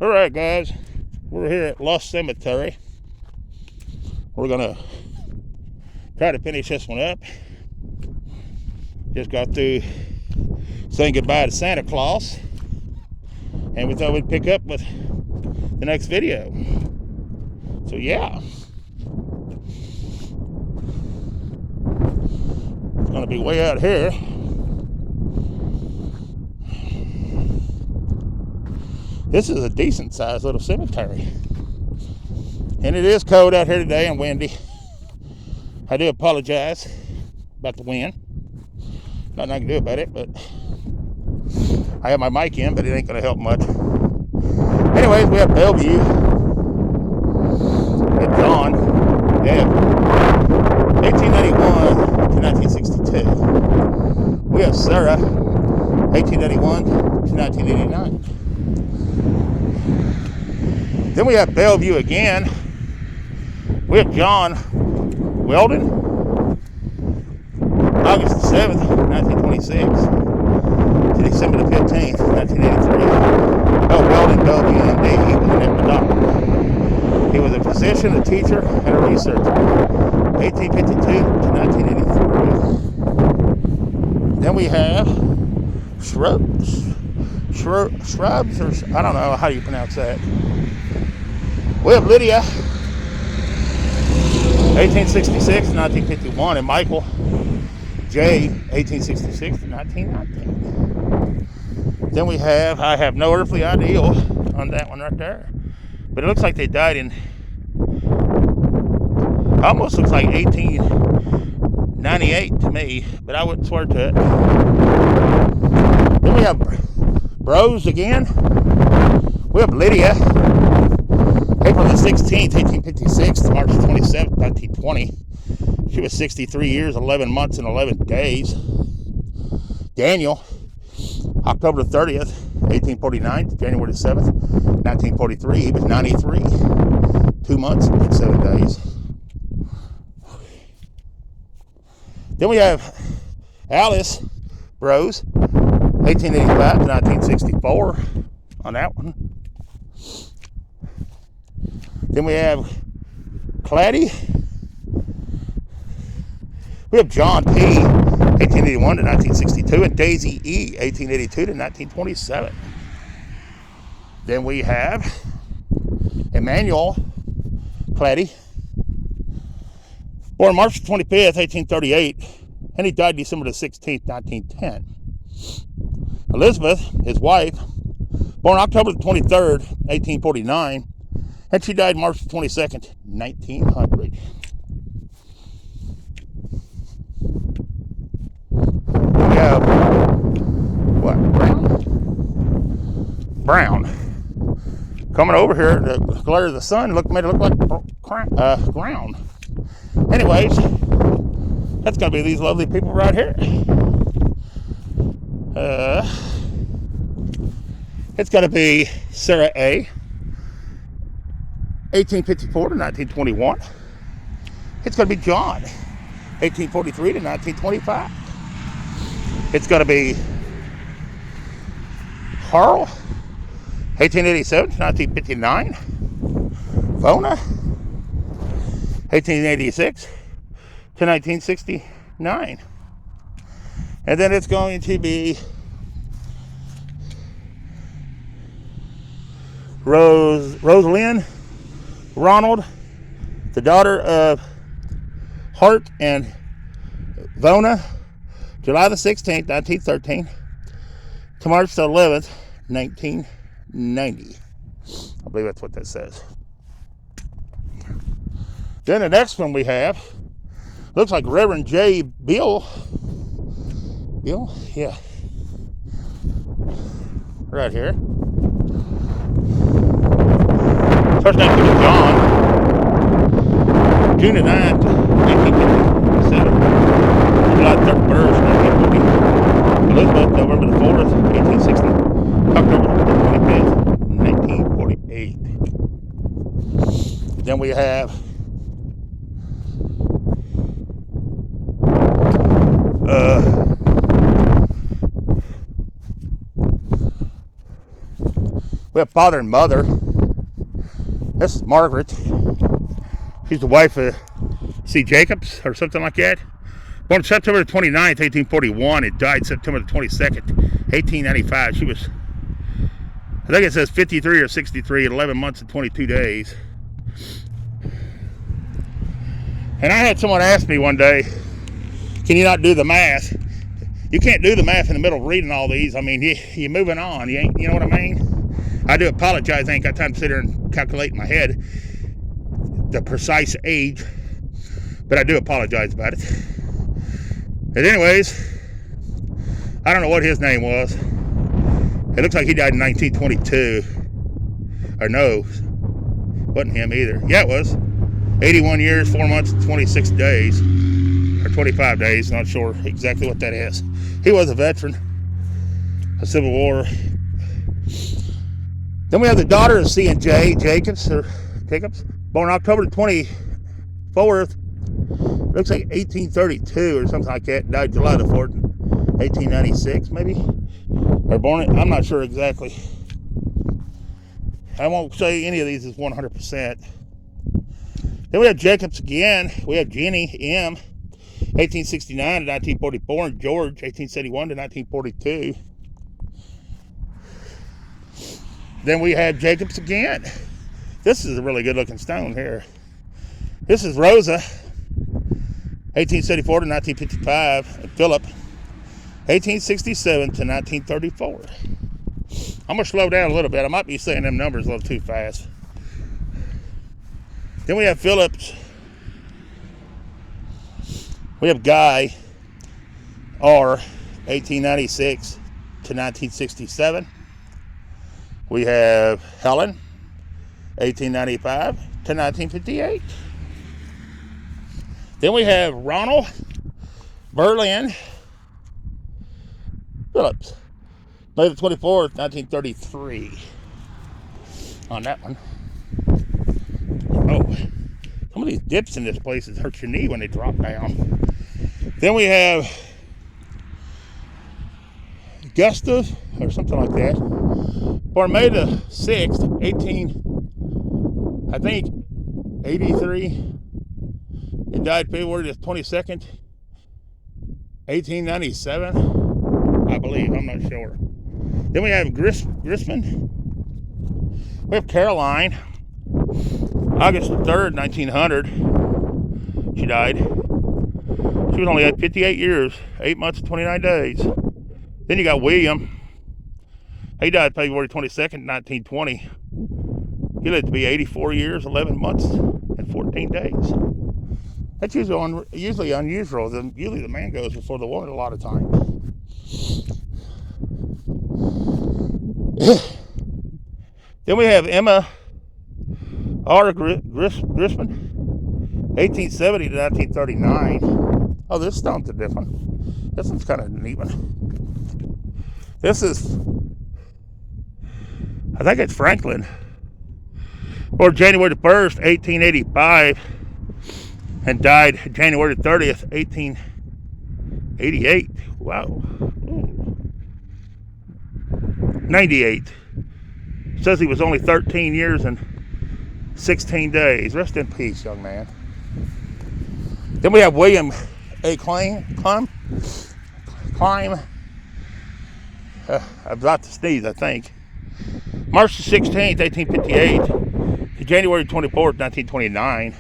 Alright guys, we're here at Lost Cemetery. We're gonna try to finish this one up. Just got through saying goodbye to Santa Claus, and we thought we'd pick up with the next video. So yeah, it's gonna be way out here. This is a decent sized little cemetery, and it is cold out here today and windy. I do apologize about the wind. Nothing I can do about it, but I have my mic in, but it ain't gonna help much. Anyways, we have Bellevue at John. They have 1891 to 1962. We have Sarah, 1881 to 1989. Then we have Bellevue again. We have John Weldon, August the 7th, 1926 to December the 15th, 1983. Oh, Weldon, Bellevue, MD. He was an doctor. He was a physician, a teacher, and a researcher. 1852 to 1983. Then we have Shrubs, or I don't know how you pronounce that. We have Lydia, 1866 to 1951, and Michael J, 1866 to 1919. Then we have, I have no earthly idea on that one right there, but it looks like they died in, almost looks like 1898 to me, but I wouldn't swear to it. Then we have Bros again. We have Lydia, April the 16th, 1856 to March 27th, 1920. She was 63 years, 11 months, and 11 days. Daniel, October 30th, 1849 to January 7th, 1943. He was 93, 2 months and 7 days. Then we have Alice Rose, 1885 to 1964 on that one. Then we have Claddy. We have John P, 1881 to 1962, and Daisy E, 1882 to 1927. Then we have Emmanuel Claddy, born March 25th, 1838, and he died December the 16th, 1910. Elizabeth, his wife, born October the 23rd, 1849, and she died March 22nd, 1900. We have, what, Brown. Coming over here, the glare of the sun made it look like ground. Anyways, that's going to be these lovely people right here. It's going to be Sarah A, 1854 to 1921. It's going to be John, 1843 to 1925. It's going to be Harl, 1887 to 1959. Vona, 1886 to 1969. And then it's going to be Rosalind Ronald, the daughter of Hart and Vona, July the 16th, 1913 to March the 11th, 1990. I believe that's what that says. Then the next one we have looks like Reverend J. Bill, yeah, right here. First name could be John, June the 9th, 1857, July 31st, 1940, Elizabeth, November the 4th, 1860, October the 25th, 1948. Then we have We have father and mother. This is Margaret. She's the wife of C. Jacobs or something like that. Born September 29th, 1841. It died September 22nd, 1895. She was, I think it says 53 or 63 at 11 months and 22 days. And I had someone ask me one day, can you not do the math? You can't do the math in the middle of reading all these. I mean, you're moving on. You know what I mean? I do apologize. I ain't got time to sit there and calculate in my head the precise age. But I do apologize about it. But anyways, I don't know what his name was. It looks like he died in 1922. Or no, wasn't him either. Yeah, it was. 81 years, 4 months, 26 days. Or 25 days, not sure exactly what that is. He was a veteran of Civil War. Then we have the daughter of C and J Jacobs, born October 24th. Looks like 1832 or something like that. Died July the 4th, 1896 maybe. Or born, I'm not sure exactly. I won't say any of these is 100%. Then we have Jacobs again. We have Jenny M. 1869 to 1944, and George 1871 to 1942. Then we have Jacobs again. This is a really good looking stone here. This is Rosa 1874 to 1955, and Philip 1867 to 1934. I'm going to slow down a little bit. I might be saying them numbers a little too fast. Then we have Phillips. We have Guy R. 1896 to 1967. We have Helen 1895 to 1958. Then we have Ronald Berlin Phillips, May the 24th, 1933. On that one. Oh, some of these dips in this place hurt your knee when they drop down. Then we have Gustav, or something like that. Born May the 6th, 83. He died February the 22nd, 1897, I believe. I'm not sure. Then we have Grisman. We have Caroline, August 3rd, 1900. She died. She was only at 58 years, 8 months and 29 days. Then you got William. He died February 22nd, 1920. He lived to be 84 years, 11 months, and 14 days. That's usually unusual. Usually the man goes before the woman a lot of times. Then we have Emma R. Grisman, 1870 to 1939. Oh, this stone's a different one. This one's kind of a neat one. This is, I think it's Franklin. Born January the 1st, 1885. And died January 30th, 1888. Wow. 98. Says he was only 13 years and 16 days. Rest in peace, young man. Then we have William A. Climb. I'm about to sneeze, I think. March the 16th, 1858 to January 24th, 1929.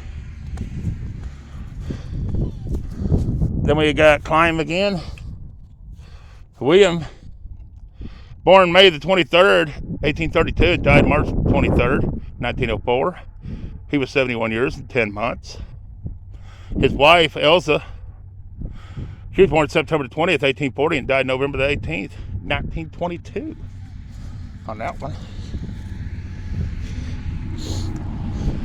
Then we got Climb again. William, born May the 23rd, 1832, died March 23rd, 1904. He was 71 years and 10 months. His wife, Elsa, she was born September 20th, 1840, and died November the 18th, 1922. On that one.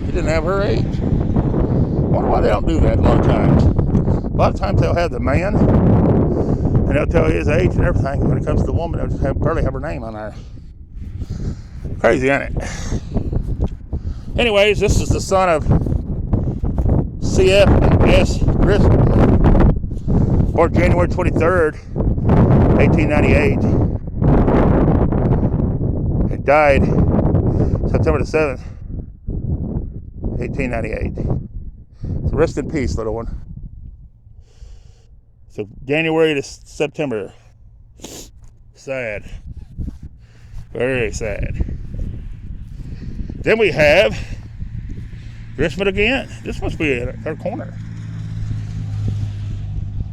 He didn't have her age. I wonder why they don't do that a lot of times. A lot of times they'll have the man, and they'll tell his age and everything. When it comes to the woman, they'll just barely have her name on there. Crazy, isn't it? Anyways, this is the son of C.F.S. Griswold. Born January 23rd, 1898. And died September the 7th, 1898. So rest in peace, little one. So January to September. Sad. Very sad. Then we have Christmas again. This must be our corner.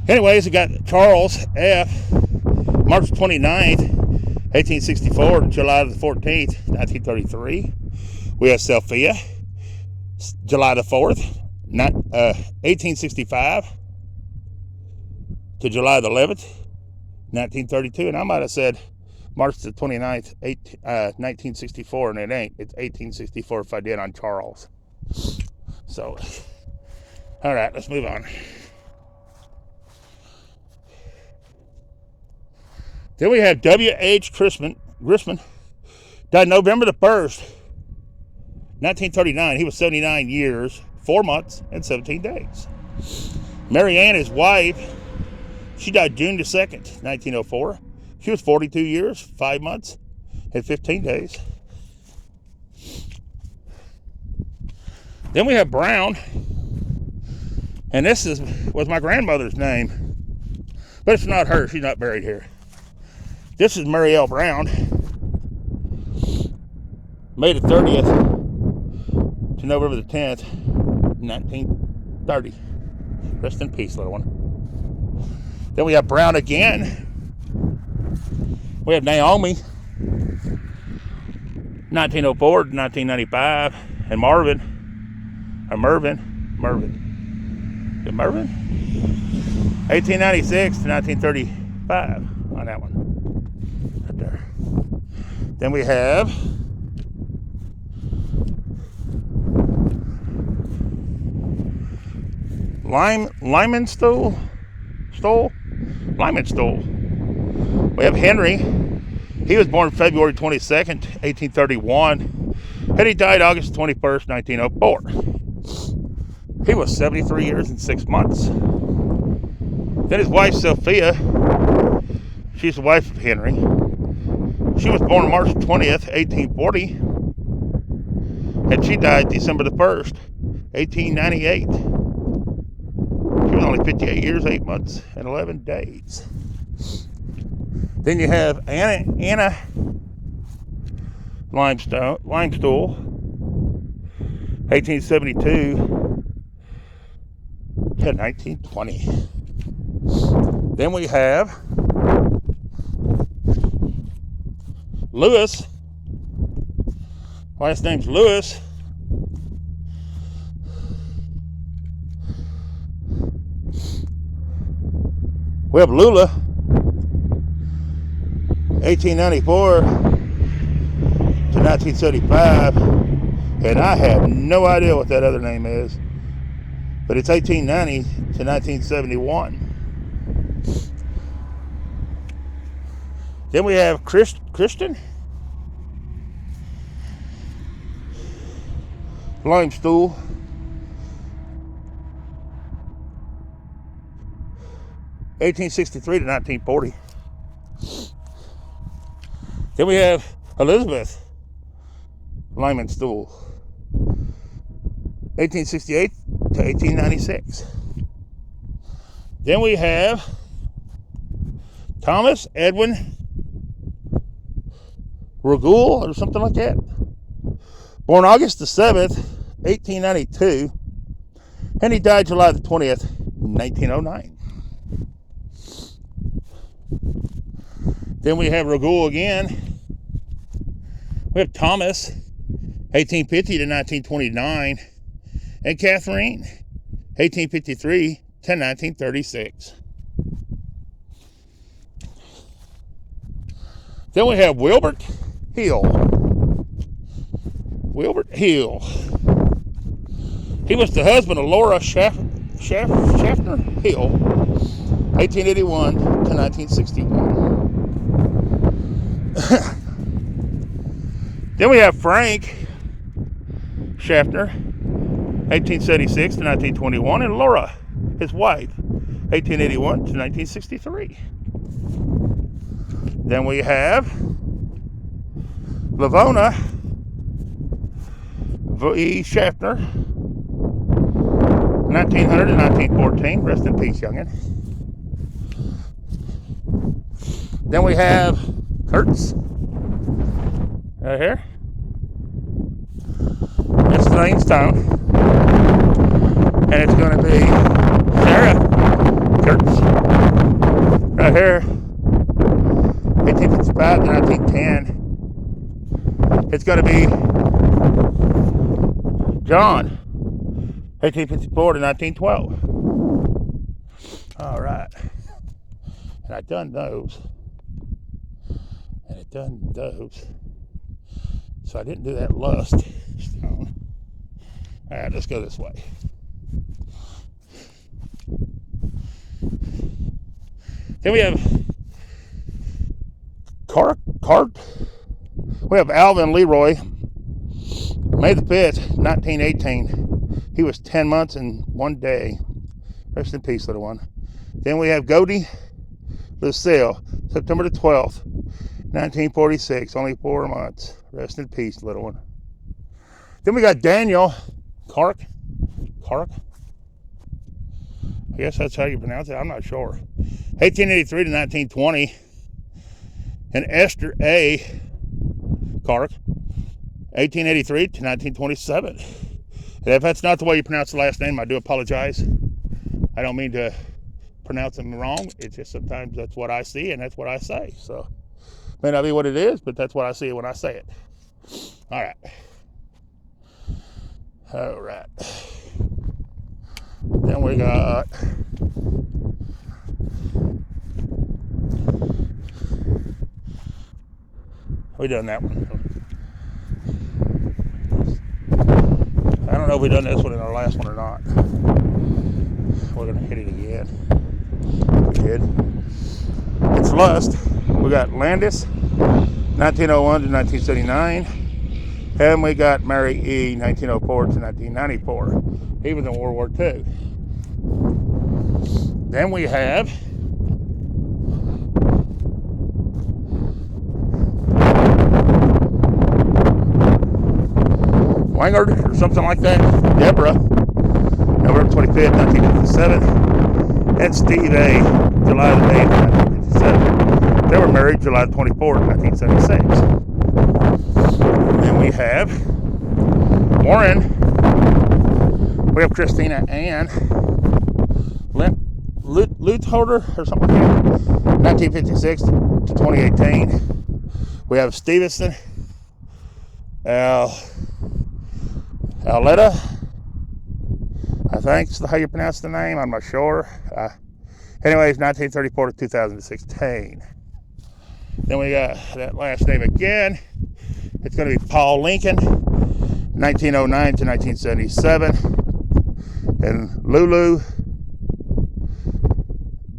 Anyways, we got Charles F. March 29th, 1864 to July the 14th, 1933. We have Sophia, July the 4th, 1865 to July the 11th, 1932. And I might have said March the 29th, 1964, and it ain't. It's 1864 if I did on Charles. So, all right, let's move on. Then we have W.H. Grisman, died November the 1st, 1939. He was 79 years, 4 months, and 17 days. Mary Ann, his wife, she died June the 2nd, 1904. She was 42 years, 5 months, and 15 days. Then we have Brown, and this was my grandmother's name, but it's not her. She's not buried here. This is Mary L. Brown, May the 30th to November the 10th, 1930. Rest in peace, little one. Then we have Brown again. We have Naomi, 1904 to 1995, and Mervyn, 1896 to 1935 on that one. Right there. Then we have Lyman Stool. We have Henry. He was born February 22nd, 1831, and he died August 21st, 1904. He was 73 years and 6 months. Then his wife, Sophia, she's the wife of Henry. She was born March 20th, 1840, and she died December the 1st, 1898. She was only 58 years, 8 months, and 11 days. Then you have Anna Limestone, 1872 to 1920. Then we have Lewis. Last name's Lewis. We have Lula, 1894 to 1975, and I have no idea what that other name is, but it's 1890 to 1971. Then we have Christian Limestool, 1863 to 1940. Then we have Elizabeth Lyman Stool, 1868 to 1896. Then we have Thomas Edwin Regul or something like that. Born August the 7th, 1892, and he died July the 20th, 1909. Then we have Regul again. We have Thomas, 1850 to 1929, and Catherine, 1853 to 1936. Then we have Wilbert Hill. He was the husband of Laura Schaffner Hill, 1881 to 1961. Then we have Frank Schaffner, 1876 to 1921, and Laura, his wife, 1881 to 1963. Then we have Lavona V. Schaffner, 1900 to 1914. Rest in peace, youngin'. Then we have Kurtz right here. That's Jamestown. And it's going to be Sarah Kurtz right here. 1855 to 1910. It's going to be John, 1854 to 1912. All right. And I done those. So I didn't do that lust stone. All right, let's go this way. Then we have Cart. We have Alvin Leroy, May the 5th, 1918. He was 10 months and 1 day. Rest in peace, little one. Then we have Godey Lucille, September the 12th, 1946. Only 4 months. Rest in peace, little one. Then we got Daniel Clark. I guess that's how you pronounce it. I'm not sure. 1883 to 1920. And Esther A. Clark, 1883 to 1927. And if that's not the way you pronounce the last name, I do apologize. I don't mean to pronounce them wrong. It's just sometimes that's what I see and that's what I say. So it may not be what it is, but that's what I see when I say it. All right. Then we got we done that one. I don't know if we done this one in our last one or not. We're gonna hit it again. We did. It's Lust. We got Landis, 1901 to 1979. And we got Mary E., 1904 to 1994. He was in World War II. Then we have Wangard or something like that. Deborah, November 25th, 1957. And Steve A., July the 8th, 1957. They were married July 24th, 1976. And then we have Warren. We have Christina Ann Lutholder or something like that. 1956 to 2018. We have Stevenson. Aletta, I think is how you pronounce the name. I'm not sure. Anyways, 1934 to 2016. Then we got that last name again. It's going to be Paul Lincoln, 1909 to 1977. And Lulu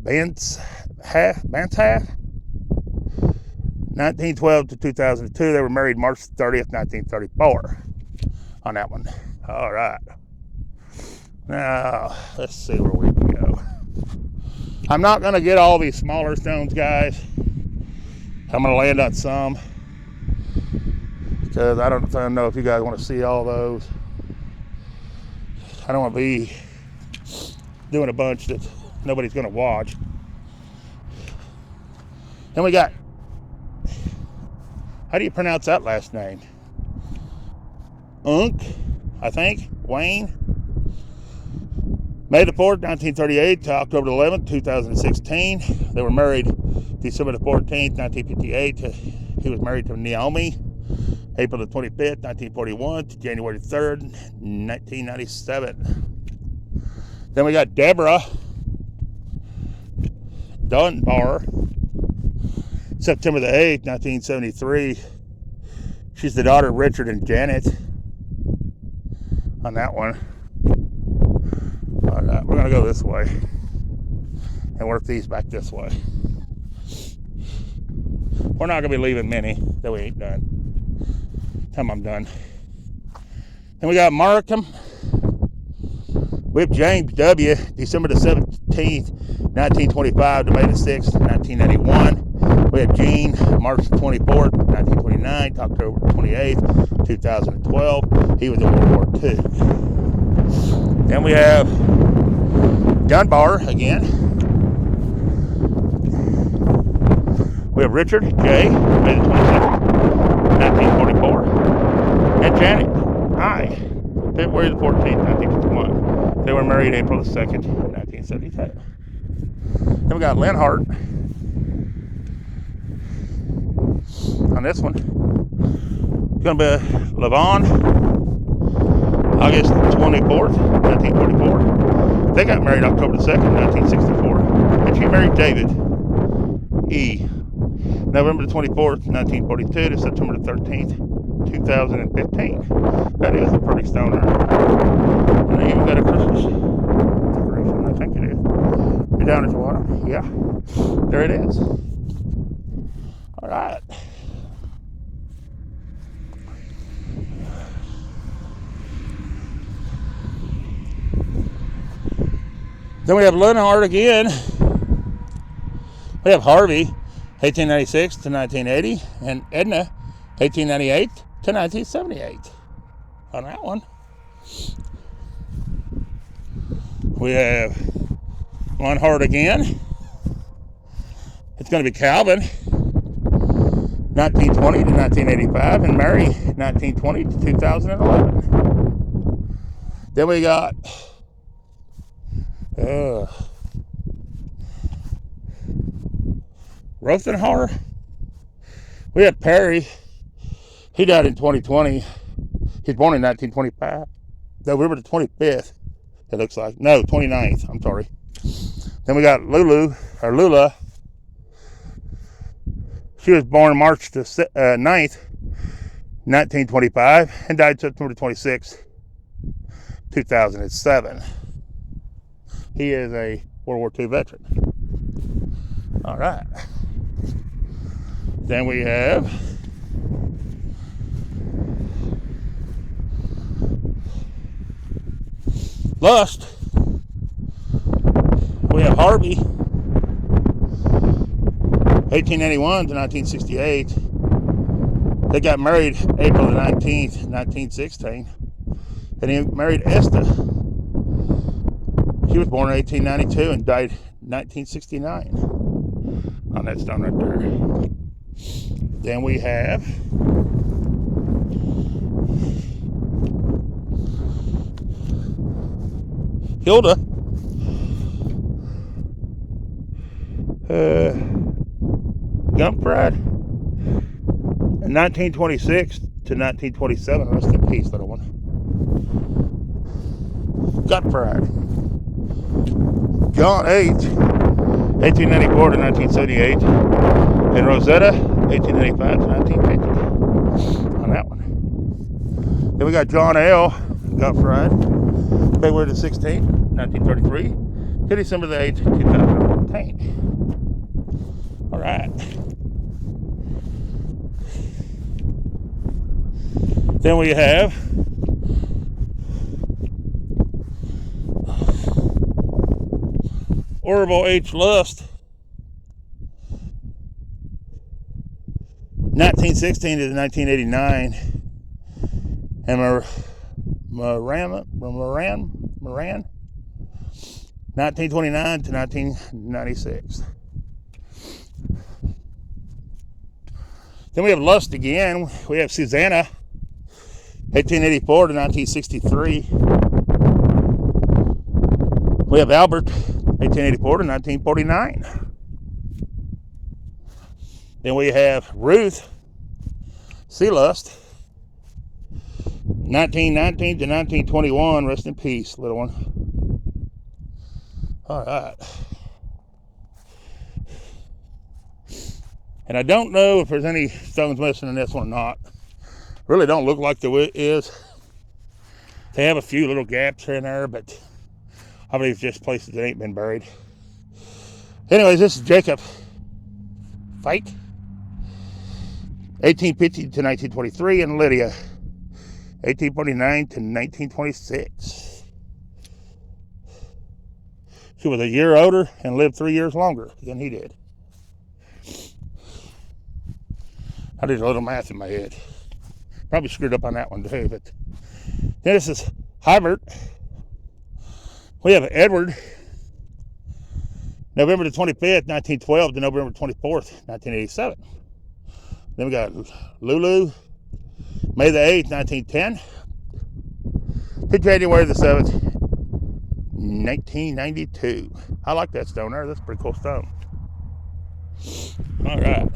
Bantzhaff, 1912 to 2002. They were married March 30th, 1934 on that one. All right. Now, let's see where we can go. I'm not going to get all these smaller stones, guys. I'm going to land on some because I don't know if you guys want to see all those. I don't want to be doing a bunch that nobody's going to watch. Then we got, how do you pronounce that last name? I think, Wayne. May the 4th, 1938 to October 11th, 2016. They were married December the 14th, 1958. He was married to Naomi. April the 25th, 1941 to January 3rd, 1997. Then we got Deborah Dunbar, September the 8th, 1973. She's the daughter of Richard and Janet on that one. All right, we're going to go this way and work these back this way. We're not going to be leaving many that we ain't done. Time I'm done. Then we got Markham. We have James W., December the 17th, 1925 to May the 6th, 1981. We had Gene, March 24th, 1929 to October 28th, 2012. He was in World War II. Then we have Dunbar again. We have Richard J, May the 22nd, 1944. And Janet I, February the 14th, 1951. They were married April the 2nd, 1972. Then we got Lynn Hart on this one. It's going to be Levene, August 24th, 1944. They got married October the 2nd, 1964. And she married David E. November the 24th, 1942 to September the 13th, 2015. That is a pretty stoner. And they even got a Christmas decoration. I think it is. You're down at the bottom. Yeah. There it is. All right. Then we have Leonhard again. We have Harvey, 1896 to 1980, and Edna, 1898 to 1978. On that one. We have Leonhard again. It's going to be Calvin, 1920 to 1985, and Mary, 1920 to 2011. Then we got Rothenhauer. We have Perry. He died in 2020. He's born in 1925. November the 25th, it looks like. No, 29th. I'm sorry. Then we got Lula. She was born March the 9th, 1925, and died September 26th, 2007. He is a World War II veteran. All right. Then we have Lust. We have Harvey, 1881 to 1968. They got married April the 19th, 1916. And he married Esther. She was born in 1892 and died 1969. On that stone right there. Then we have Hilda. Gumfried. 1926 to 1927. Rest in peace, little one. Gutfried. John H. 1894 to 1978. And Rosetta, 1885 to 1950. On that one. Then we got John L. Gutfried. February the 16th, 1933. To December the 8th, 2014. All right. Then we have Orville H. Lust, 1916 to 1989, and Moran, 1929 to 1996. Then we have Lust again. We have Susanna, 1884 to 1963. We have Albert, 1884 to 1949. Then we have Ruth Sealust, 1919 to 1921. Rest in peace, little one. All right. And I don't know if there's any stones missing in this one or not. Really don't look like there is. They have a few little gaps here and there, but I believe it's just places that ain't been buried. Anyways, this is Jacob Fike, 1850 to 1923, and Lydia, 1849 to 1926. She was a year older and lived 3 years longer than he did. I did a little math in my head. Probably screwed up on that one too, but then this is Hybert. We have Edward, November the 25th, 1912 to November 24th, 1987. Then we got Lulu, May the 8th, 1910 to January the 7th, 1992. I like that stone there. That's a pretty cool stone. All right.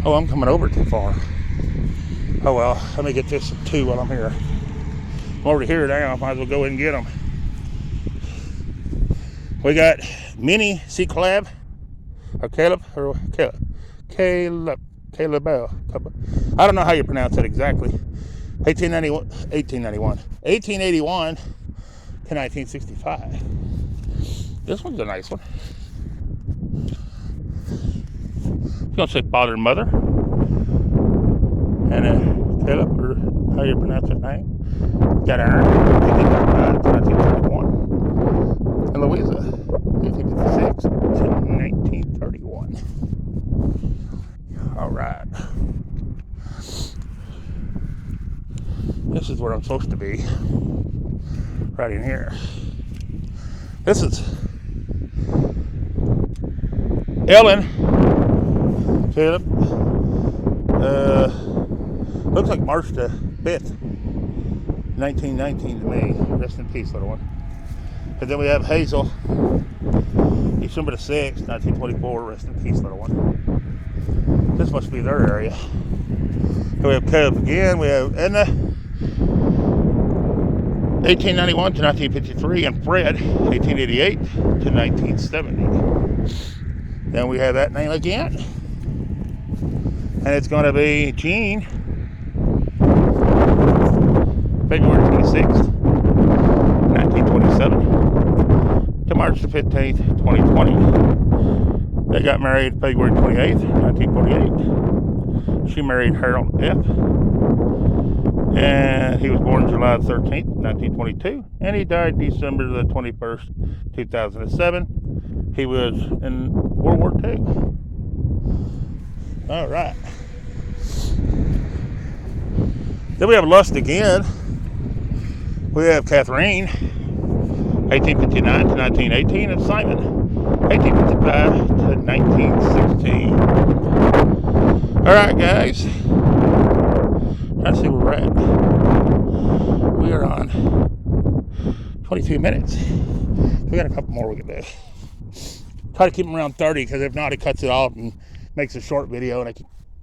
Oh, I'm coming over too far. Oh well, let me get this too while I'm here. I'm over here now. Might as well go ahead and get them. We got Mini C Collab, or Caleb, Bell. I don't know how you pronounce it exactly. 1881 to 1965. This one's a nice one. I'm gonna say father and mother. And Caleb, or how you pronounce that name. Got Aaron, 1835 to 1931. And Louisa, 1856 to 1931. All right. This is where I'm supposed to be. Right in here. This is Ellen. Caleb. Looks like March the 5th, 1919 to me. Rest in peace, little one. And then we have Hazel, December the 6th, 1924. Rest in peace, little one. This must be their area. And we have Caleb again. We have Edna, 1891 to 1953. And Fred, 1888 to 1970. Then we have that name again. And it's going to be Jean, February 26th, 1927 to March the 15th, 2020. They got married February 28th, 1948. She married Harold F. And he was born July 13th, 1922. And he died December the 21st, 2007. He was in World War II. All right. Then we have Lust again. We have Catherine, 1859 to 1918, and Simon, 1855 to 1916. All right, guys. Let's see where we're at. We are on 22 minutes. We got a couple more we can do. Try to keep them around 30, because if not, it cuts it off and makes a short video, and I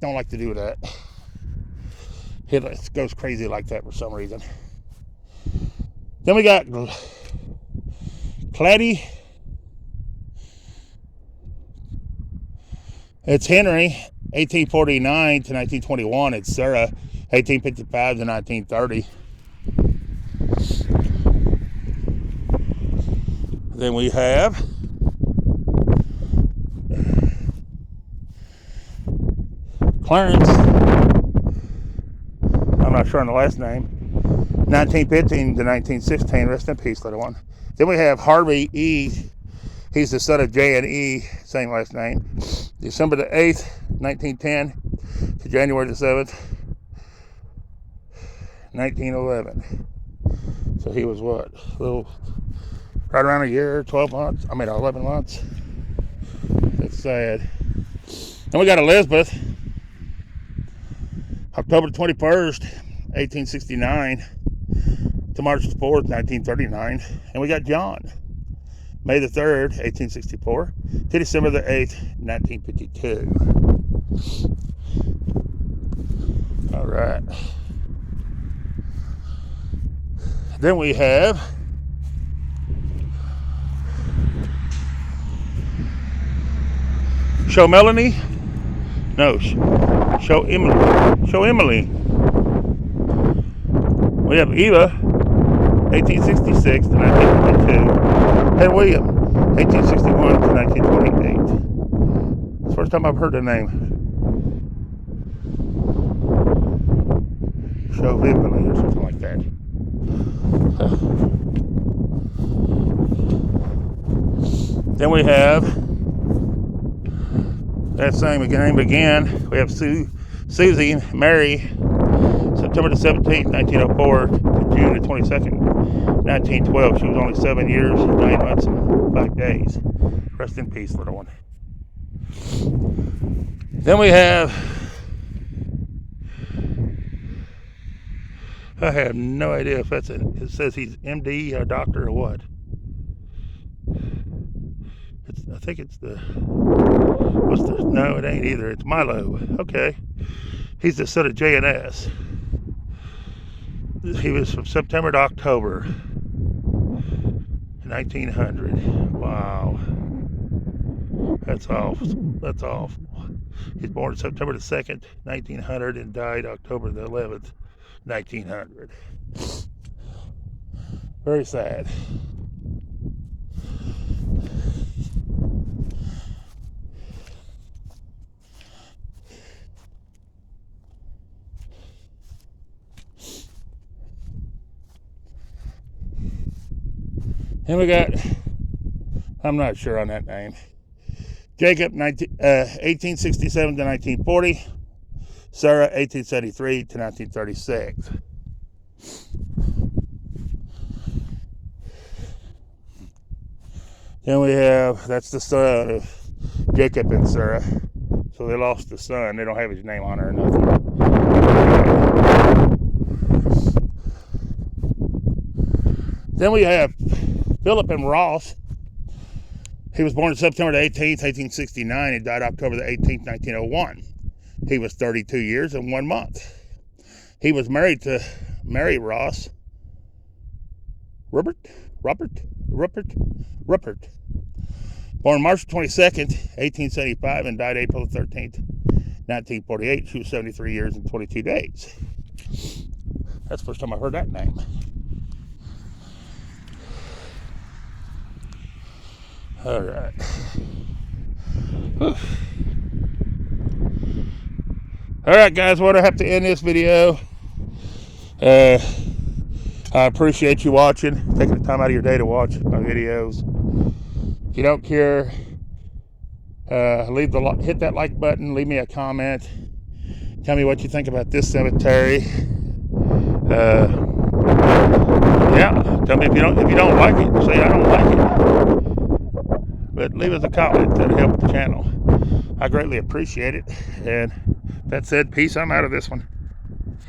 don't like to do that. It goes crazy like that for some reason. Then we got Claddy. It's Henry, 1849 to 1921. It's Sarah, 1855 to 1930. Then we have Clarence. I'm not sure on the last name. 1915 to 1916. Rest in peace, little one. Then we have Harvey E. He's the son of J and E, same last name. December the 8th, 1910 to January the 7th, 1911. So he was what? Right around a year, 11 months. That's sad. Then we got Elizabeth, October 21st, 1869 to March the 4th, 1939. And we got John, May the 3rd, 1864 to December the 8th, 1952. All right. Then we have Show Melanie. No, Show Emily. Show Emily. We have Eva, 1866 to 1922, and William, 1861 to 1928. It's the first time I've heard the name. Show Emily or something like that. Then we have That same name again. We have Susie Mary, September the 17th, 1904 to June the 22nd, 1912. She was only 7 years, 9 months, and 5 days. Rest in peace, little one. Then we have, I have no idea if that's it says he's MD, a doctor, or what. I think it's no, it ain't either. It's Milo. Okay. He's the son of J&S. He was from September to October 1900. Wow. That's awful. That's awful. He's born September the 2nd, 1900, and died October the 11th, 1900. Very sad. And we got, I'm not sure on that name, Jacob, 1867 to 1940, Sarah, 1873 to 1936. Then we have, that's the son of Jacob and Sarah. So they lost the son. They don't have his name on her or nothing. Then we have Philip and Ross. He was born September the 18th, 1869, and died October the 18th, 1901. He was 32 years and 1 month. He was married to Mary Ross. Rupert. Born March 22nd, 1875, and died April 13th, 1948. She was 73 years and 22 days. That's the first time I've heard that name. All right. Whew. All right, guys, what I have to end this video. I appreciate you watching, taking the time out of your day to watch my videos. If you don't care, hit that like button, leave me a comment, tell me what you think about this cemetery. Yeah, tell me if you don't like it, say I don't like it. But leave us a comment, that'll help the channel. I greatly appreciate it. And that said, peace. I'm out of this one.